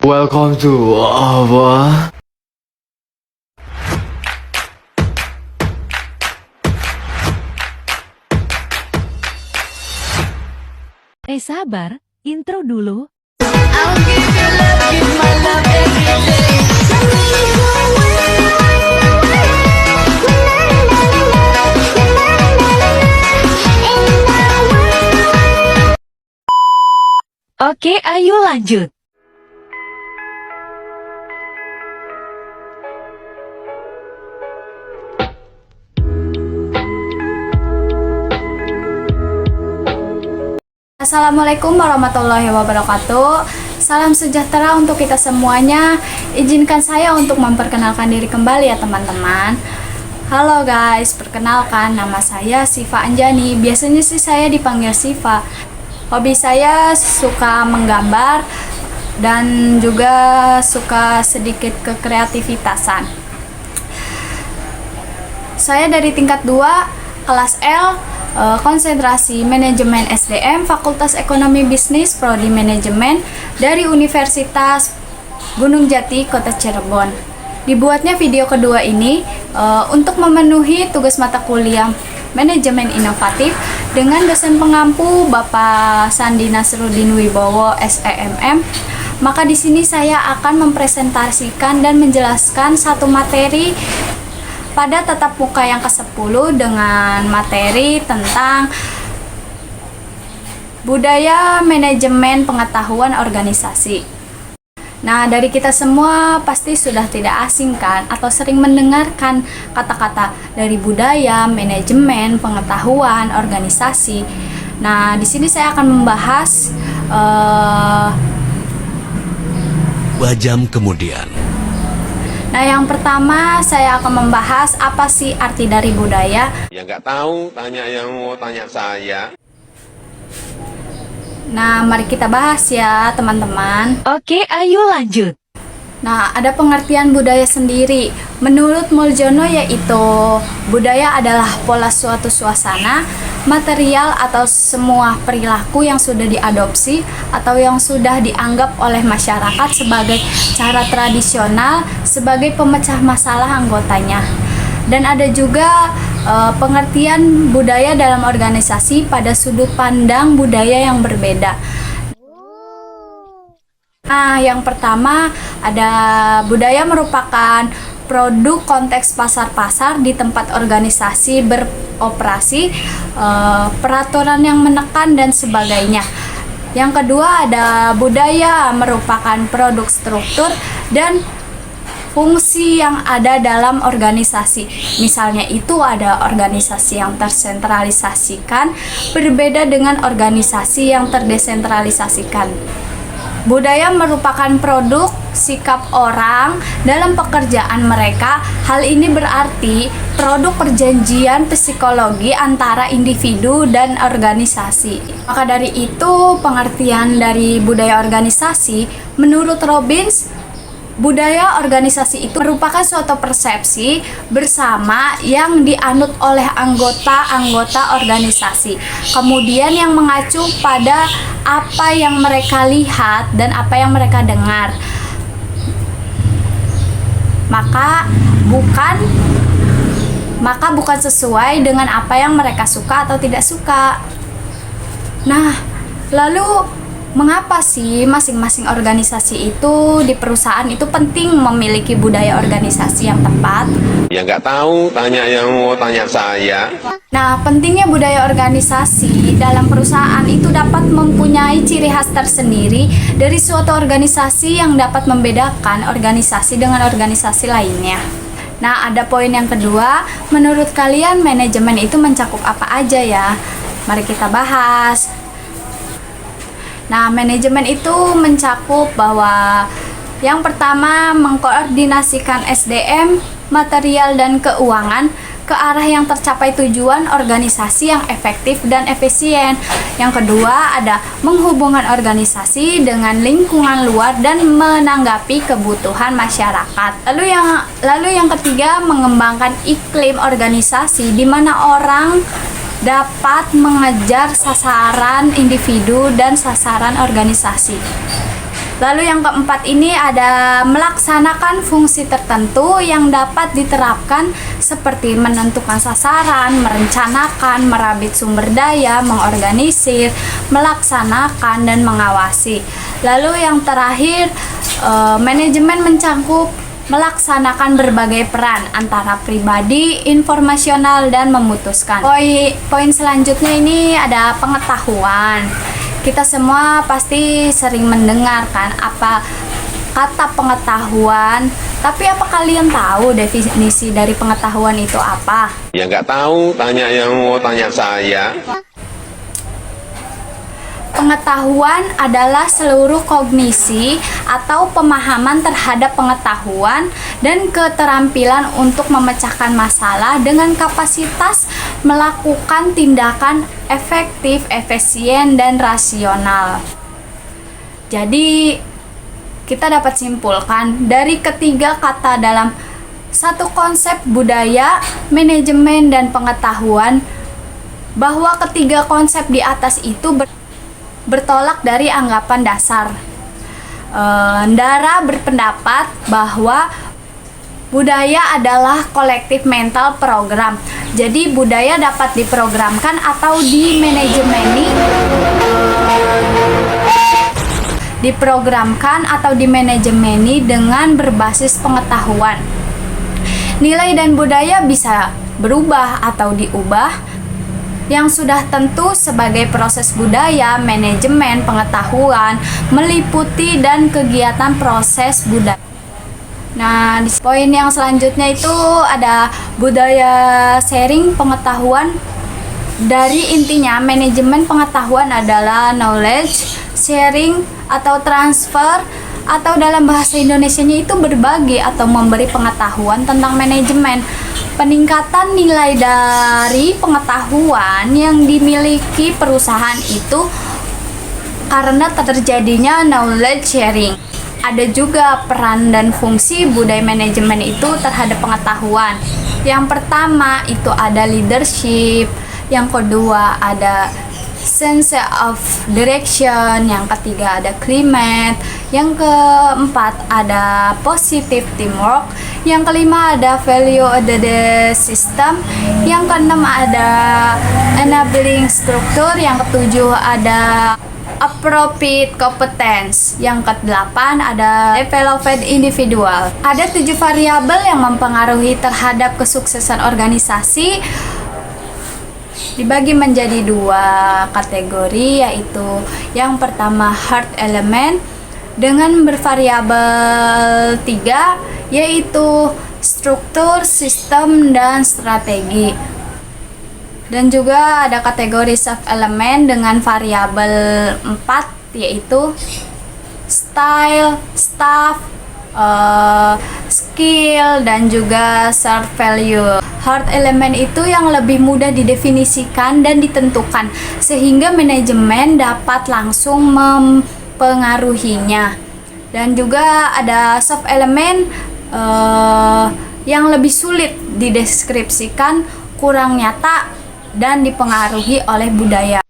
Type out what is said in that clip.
Welcome to apa? Sabar, intro dulu. I'll give you love, give my love every day. Oke, ayo lanjut. Assalamualaikum warahmatullahi wabarakatuh. Salam sejahtera untuk kita semuanya. Izinkan saya untuk memperkenalkan diri kembali ya teman-teman. Halo guys, perkenalkan nama saya Siva Anjani. Biasanya sih saya dipanggil Siva. Hobi saya suka menggambar dan juga suka sedikit kekreativitasan. Saya dari tingkat 2 kelas L, konsentrasi manajemen SDM, Fakultas Ekonomi Bisnis, Prodi Manajemen dari Universitas Gunung Jati, Kota Cirebon. Dibuatnya video kedua ini untuk memenuhi tugas mata kuliah Manajemen Inovatif dengan dosen pengampu Bapak Sandi Nasruddin Wibowo SEMM. Maka di sini saya akan mempresentasikan dan menjelaskan satu materi pada tatap muka yang ke-10 dengan materi tentang budaya manajemen pengetahuan organisasi. Nah, dari kita semua pasti sudah tidak asing kan atau sering mendengarkan kata-kata dari budaya, manajemen, pengetahuan, organisasi. Nah, di sini saya akan membahas 2 jam kemudian. Nah, yang pertama saya akan membahas apa sih arti dari budaya. Ya nggak tahu, tanya yang mau tanya saya. Nah, mari kita bahas ya teman-teman. Oke, ayo lanjut. Nah, ada pengertian budaya sendiri. Menurut Muljono yaitu budaya adalah pola suatu suasana, material atau semua perilaku yang sudah diadopsi atau yang sudah dianggap oleh masyarakat sebagai cara tradisional sebagai pemecah masalah anggotanya. Dan ada juga pengertian budaya dalam organisasi pada sudut pandang budaya yang berbeda. Nah, yang pertama ada budaya merupakan produk konteks pasar-pasar di tempat organisasi beroperasi, peraturan yang menekan dan sebagainya. Yang kedua ada budaya merupakan produk struktur dan fungsi yang ada dalam organisasi. Misalnya itu ada organisasi yang tersentralisasikan berbeda dengan organisasi yang terdesentralisasikan. Budaya merupakan produk sikap orang dalam pekerjaan mereka. Hal ini berarti produk perjanjian psikologi antara individu dan organisasi. Maka dari itu, pengertian dari budaya organisasi menurut Robbins, budaya organisasi itu merupakan suatu persepsi bersama yang dianut oleh anggota-anggota organisasi. Kemudian yang mengacu pada apa yang mereka lihat dan apa yang mereka dengar. Maka bukan sesuai dengan apa yang mereka suka atau tidak suka. Nah, lalu mengapa sih masing-masing organisasi itu di perusahaan itu penting memiliki budaya organisasi yang tepat? Ya nggak tahu, tanya yang mau tanya saya. Nah, pentingnya budaya organisasi dalam perusahaan itu dapat mempunyai ciri khas tersendiri dari suatu organisasi yang dapat membedakan organisasi dengan organisasi lainnya. Nah, ada poin yang kedua, menurut kalian manajemen itu mencakup apa aja ya? Mari kita bahas. Nah, manajemen itu mencakup bahwa yang pertama mengkoordinasikan SDM, material dan keuangan ke arah yang tercapai tujuan organisasi yang efektif dan efisien. Yang kedua ada menghubungkan organisasi dengan lingkungan luar dan menanggapi kebutuhan masyarakat. Lalu yang ketiga mengembangkan iklim organisasi di mana orang dapat mengejar sasaran individu dan sasaran organisasi. Lalu yang keempat ini ada melaksanakan fungsi tertentu yang dapat diterapkan seperti menentukan sasaran, merencanakan, merabit sumber daya, mengorganisir, melaksanakan, dan mengawasi. Lalu yang terakhir, manajemen mencakup melaksanakan berbagai peran antara pribadi, informasional, dan memutuskan. Poin selanjutnya ini ada pengetahuan. Kita semua pasti sering mendengarkan apa kata pengetahuan, tapi apa kalian tahu definisi dari pengetahuan itu apa? Ya nggak tahu, tanya yang mau tanya saya. Pengetahuan adalah seluruh kognisi atau pemahaman terhadap pengetahuan dan keterampilan untuk memecahkan masalah dengan kapasitas melakukan tindakan efektif, efisien, dan rasional. Jadi, kita dapat simpulkan dari ketiga kata dalam satu konsep budaya, manajemen, dan pengetahuan bahwa ketiga konsep di atas itu bertolak dari anggapan dasar. Ndara berpendapat bahwa budaya adalah kolektif mental program. Jadi budaya dapat diprogramkan atau dimanajemeni dengan berbasis pengetahuan. Nilai dan budaya bisa berubah atau diubah. Yang sudah tentu sebagai proses budaya, manajemen, pengetahuan, meliputi dan kegiatan proses budaya. Nah, di poin yang selanjutnya itu ada budaya sharing pengetahuan. Dari intinya, manajemen pengetahuan adalah knowledge sharing atau transfer, atau dalam bahasa Indonesianya itu berbagi atau memberi pengetahuan tentang manajemen. Peningkatan nilai dari pengetahuan yang dimiliki perusahaan itu karena terjadinya knowledge sharing. Ada juga peran dan fungsi budaya manajemen itu terhadap pengetahuan. Yang pertama itu ada leadership, yang kedua ada sense of direction, yang ketiga ada climate, yang keempat ada positive teamwork, yang kelima ada value added system, yang keenam ada enabling structure, yang ketujuh ada appropriate competence, yang kedelapan ada developed individual. Ada 7 variabel yang mempengaruhi terhadap kesuksesan organisasi, dibagi menjadi 2 kategori, yaitu yang pertama hard element dengan bervariabel 3, yaitu struktur, sistem, dan strategi. Dan juga ada kategori soft element dengan variabel 4, yaitu style, staff, skill, dan juga shared value. Hard element itu yang lebih mudah didefinisikan dan ditentukan sehingga manajemen dapat langsung mempengaruhinya. Dan juga ada soft element yang lebih sulit dideskripsikan, kurang nyata, dan dipengaruhi oleh budaya.